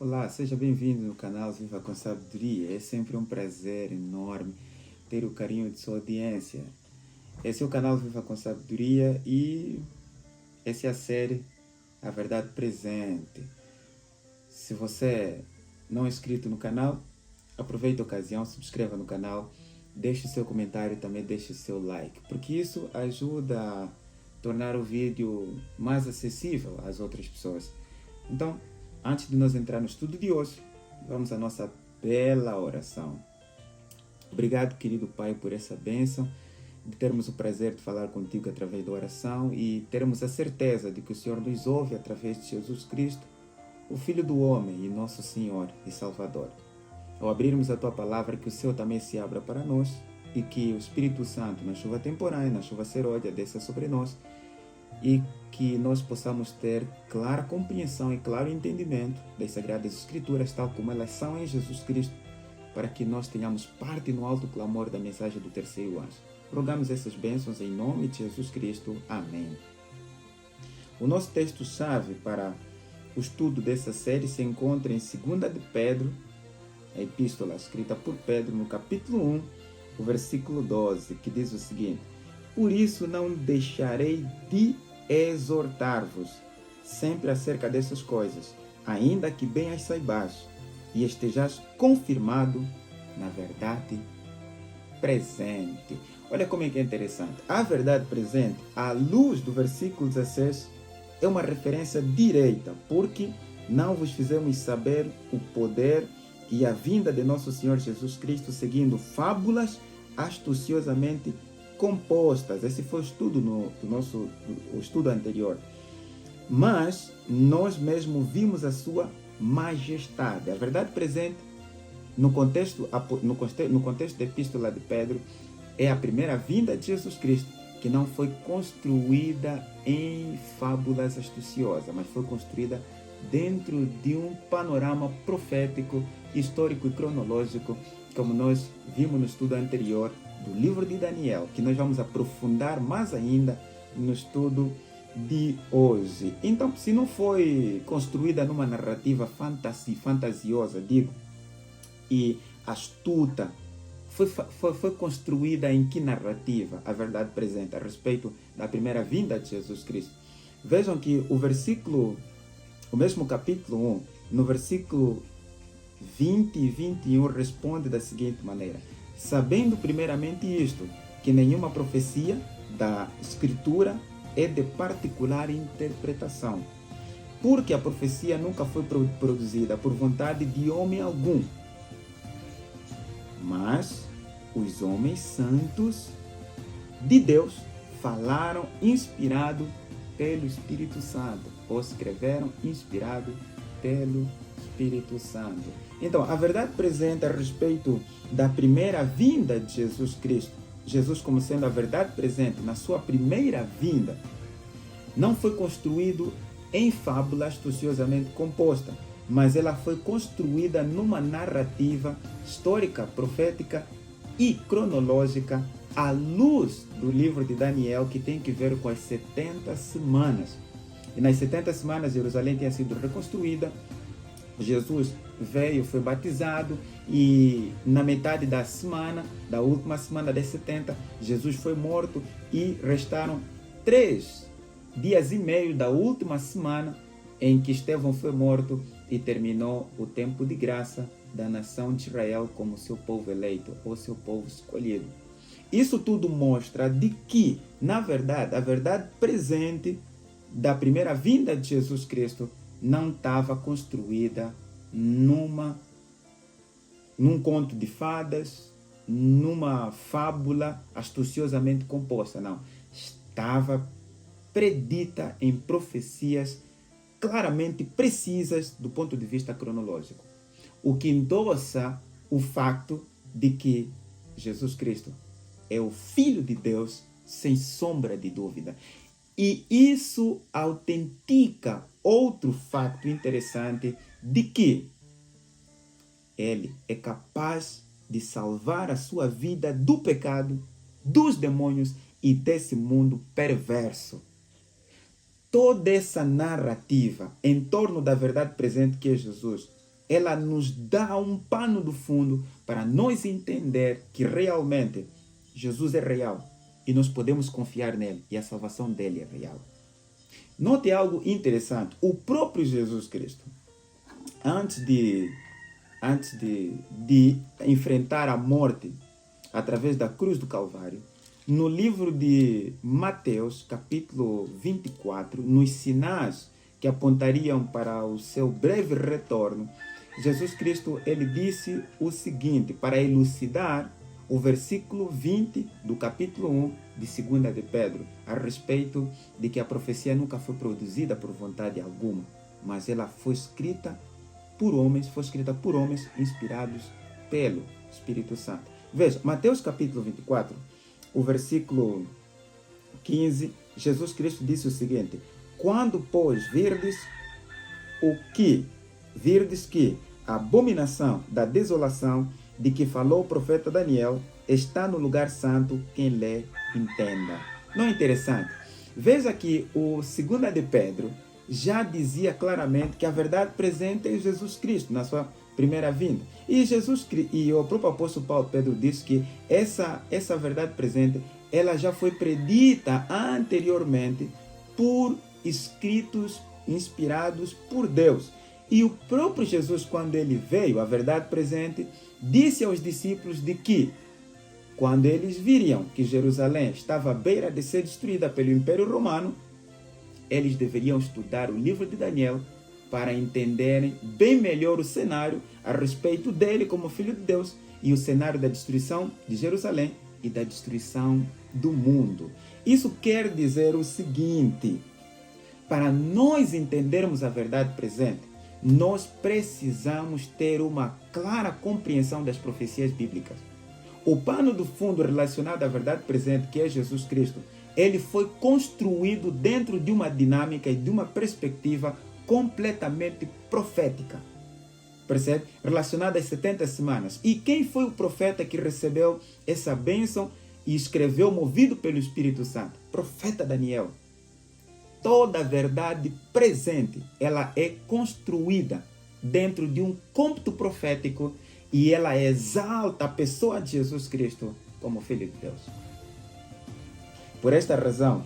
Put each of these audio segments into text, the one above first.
Olá, seja bem-vindo no canal Viva com Sabedoria. É sempre um prazer enorme ter o carinho de sua audiência. Esse é o canal Viva com Sabedoria e essa é a série A Verdade Presente. Se você não é inscrito no canal, aproveite a ocasião, subscreva no canal, deixe seu comentário e também deixe seu like, porque isso ajuda a tornar o vídeo mais acessível às outras pessoas. Então, antes de nós entrar no estudo de hoje, vamos à nossa bela oração. Obrigado, querido Pai, por essa bênção, de termos o prazer de falar contigo através da oração e termos a certeza de que o Senhor nos ouve através de Jesus Cristo, o Filho do Homem e nosso Senhor e Salvador. Ao abrirmos a Tua Palavra, que o Céu também se abra para nós e que o Espírito Santo, na chuva temporânea, na chuva serôdia, desça sobre nós e que nós possamos ter clara compreensão e claro entendimento das Sagradas Escrituras, tal como elas são em Jesus Cristo, para que nós tenhamos parte no alto clamor da mensagem do terceiro anjo. Rogamos essas bênçãos em nome de Jesus Cristo. Amém. O nosso texto-chave para o estudo dessa série se encontra em 2 de Pedro, a epístola escrita por Pedro, no capítulo 1, o versículo 12, que diz o seguinte: Por isso não deixarei de exortar-vos sempre acerca dessas coisas, ainda que bem as saibais, e estejais confirmado na verdade presente. Olha como é que é interessante. A verdade presente, à luz do versículo 16, é uma referência direta, porque não vos fizemos saber o poder e a vinda de nosso Senhor Jesus Cristo seguindo fábulas astuciosamente compostas. Esse foi o estudo o estudo anterior. Mas nós mesmo vimos a sua majestade. A verdade presente, no contexto da epístola de Pedro, é a primeira vinda de Jesus Cristo, que não foi construída em fábulas astuciosas, mas foi construída dentro de um panorama profético, histórico e cronológico, como nós vimos no estudo anterior do livro de Daniel, que nós vamos aprofundar mais ainda no estudo de hoje. Então, se não foi construída numa narrativa fantasiosa, e astuta, foi construída em que narrativa? A verdade presente a respeito da primeira vinda de Jesus Cristo. Vejam que o mesmo capítulo 1, no versículo 20 e 21, responde da seguinte maneira: Sabendo primeiramente isto, que nenhuma profecia da Escritura é de particular interpretação, porque a profecia nunca foi produzida por vontade de homem algum, mas os homens santos de Deus falaram inspirado pelo Espírito Santo, ou escreveram inspirado pelo Espírito Santo. Então, a verdade presente a respeito da primeira vinda de Jesus Cristo, Jesus como sendo a verdade presente na sua primeira vinda, não foi construído em fábula astuciosamente composta, mas ela foi construída numa narrativa histórica, profética e cronológica à luz do livro de Daniel, que tem que ver com as 70 semanas. E nas 70 semanas, Jerusalém tinha sido reconstruída, Jesus veio, foi batizado, e na metade da semana, da última semana das 70, Jesus foi morto e restaram 3 dias e meio da última semana em que Estevão foi morto e terminou o tempo de graça da nação de Israel como seu povo eleito ou seu povo escolhido. Isso tudo mostra de que, na verdade, a verdade presente da primeira vinda de Jesus Cristo não estava construída num conto de fadas, numa fábula astuciosamente composta, não. Estava predita em profecias claramente precisas do ponto de vista cronológico, o que endossa o facto de que Jesus Cristo é o Filho de Deus, sem sombra de dúvida. E isso autentica outro facto interessante de que ele é capaz de salvar a sua vida do pecado, dos demônios e desse mundo perverso. Toda essa narrativa em torno da verdade presente que é Jesus ela nos dá um pano do fundo para nós entender que realmente Jesus é real e nós podemos confiar nele e a salvação dele é real. Note algo interessante. O próprio Jesus Cristo, antes de enfrentar a morte através da cruz do Calvário, no livro de Mateus, capítulo 24, nos sinais que apontariam para o seu breve retorno, Jesus Cristo ele disse o seguinte, para elucidar o versículo 20 do capítulo 1 de 2 de Pedro, a respeito de que a profecia nunca foi produzida por vontade alguma, mas ela foi escrita por homens inspirados pelo Espírito Santo. Veja, Mateus capítulo 24, o versículo 15, Jesus Cristo disse o seguinte: quando, pois, virdes que a abominação da desolação de que falou o profeta Daniel está no lugar santo, quem lê, entenda. Não é interessante? Veja que o 2 de Pedro já dizia claramente que a verdade presente é Jesus Cristo na sua primeira vinda. E o próprio apóstolo Paulo Pedro disse que essa verdade presente ela já foi predita anteriormente por escritos inspirados por Deus. E o próprio Jesus, quando ele veio, a verdade presente, disse aos discípulos de que, quando eles viriam que Jerusalém estava à beira de ser destruída pelo Império Romano, eles deveriam estudar o livro de Daniel para entenderem bem melhor o cenário a respeito dele como Filho de Deus e o cenário da destruição de Jerusalém e da destruição do mundo. Isso quer dizer o seguinte: para nós entendermos a verdade presente, nós precisamos ter uma clara compreensão das profecias bíblicas. O pano do fundo relacionado à verdade presente, que é Jesus Cristo, ele foi construído dentro de uma dinâmica e de uma perspectiva completamente profética. Percebe? Relacionada às 70 semanas. E quem foi o profeta que recebeu essa bênção e escreveu movido pelo Espírito Santo? Profeta Daniel. Toda a verdade presente, ela é construída dentro de um cômputo profético e ela exalta a pessoa de Jesus Cristo como Filho de Deus. Por esta razão,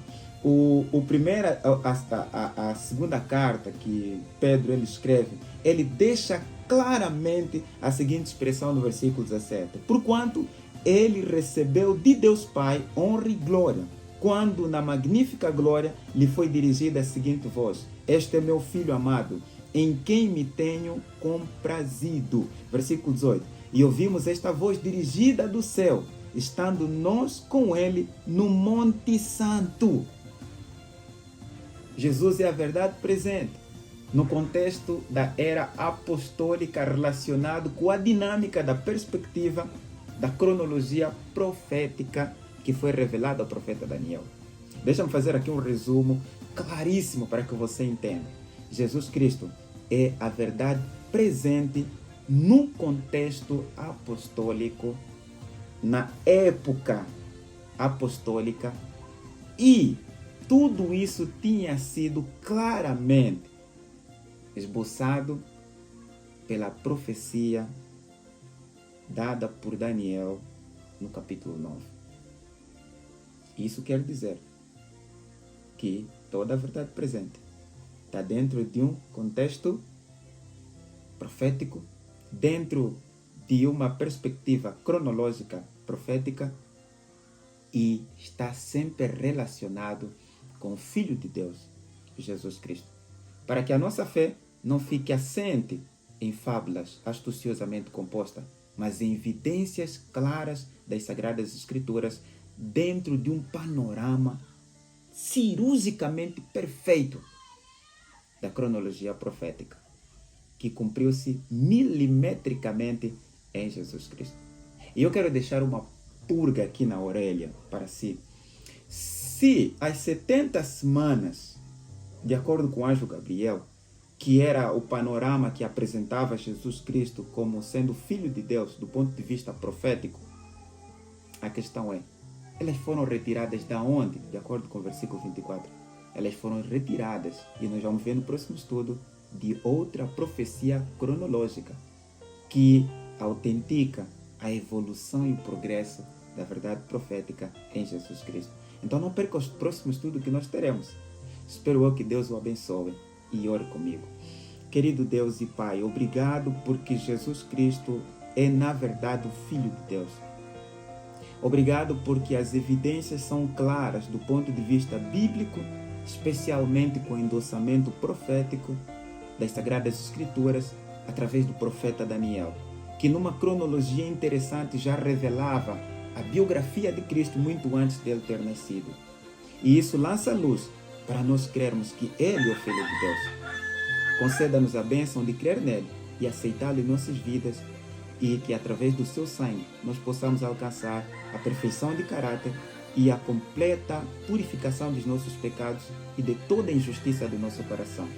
a segunda carta que Pedro ele escreve, ele deixa claramente a seguinte expressão no versículo 17: porquanto ele recebeu de Deus Pai honra e glória, quando na magnífica glória lhe foi dirigida a seguinte voz: este é meu filho amado, em quem me tenho comprazido. Versículo 18: e ouvimos esta voz dirigida do céu, estando nós com ele no Monte Santo. Jesus é a verdade presente no contexto da era apostólica, relacionado com a dinâmica da perspectiva da cronologia profética que foi revelada ao profeta Daniel. Deixa-me fazer aqui um resumo claríssimo para que você entenda. Jesus Cristo é a verdade presente no contexto apostólico, na época apostólica, e tudo isso tinha sido claramente esboçado pela profecia dada por Daniel no capítulo 9. Isso quer dizer que toda a verdade presente está dentro de um contexto profético, dentro de uma perspectiva cronológica profética, e está sempre relacionado com o Filho de Deus, Jesus Cristo, para que a nossa fé não fique assente em fábulas astuciosamente compostas, mas em evidências claras das Sagradas Escrituras, dentro de um panorama cirurgicamente perfeito da cronologia profética, que cumpriu-se milimetricamente em Jesus Cristo. E eu quero deixar uma purga aqui na orelha para si. Se as 70 semanas, de acordo com o anjo Gabriel, que era o panorama que apresentava Jesus Cristo como sendo Filho de Deus do ponto de vista profético, a questão é, elas foram retiradas da onde? De acordo com o versículo 24. Elas foram retiradas, e nós vamos ver no próximo estudo, de outra profecia cronológica que autentica a evolução e o progresso da verdade profética em Jesus Cristo. Então não perca os próximos estudos que nós teremos. Espero eu que Deus o abençoe e ore comigo. Querido Deus e Pai, obrigado porque Jesus Cristo é na verdade o Filho de Deus. Obrigado porque as evidências são claras do ponto de vista bíblico, especialmente com o endossamento profético das Sagradas Escrituras através do profeta Daniel, que numa cronologia interessante já revelava a biografia de Cristo muito antes dele ter nascido. E isso lança luz para nós crermos que Ele é o Filho de Deus. Conceda-nos a bênção de crer nele e aceitá-lo em nossas vidas e que através do seu sangue nós possamos alcançar a perfeição de caráter e a completa purificação dos nossos pecados e de toda a injustiça do nosso coração.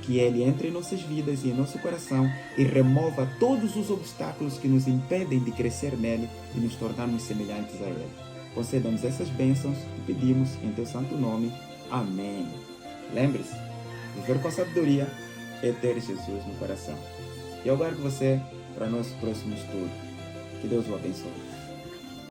Que Ele entre em nossas vidas e em nosso coração e remova todos os obstáculos que nos impedem de crescer nele e nos tornarmos semelhantes a Ele. Conceda-nos essas bênçãos e pedimos em Teu santo nome. Amém. Lembre-se, viver com sabedoria é ter Jesus no coração. Eu aguardo você para nosso próximo estudo. Que Deus o abençoe.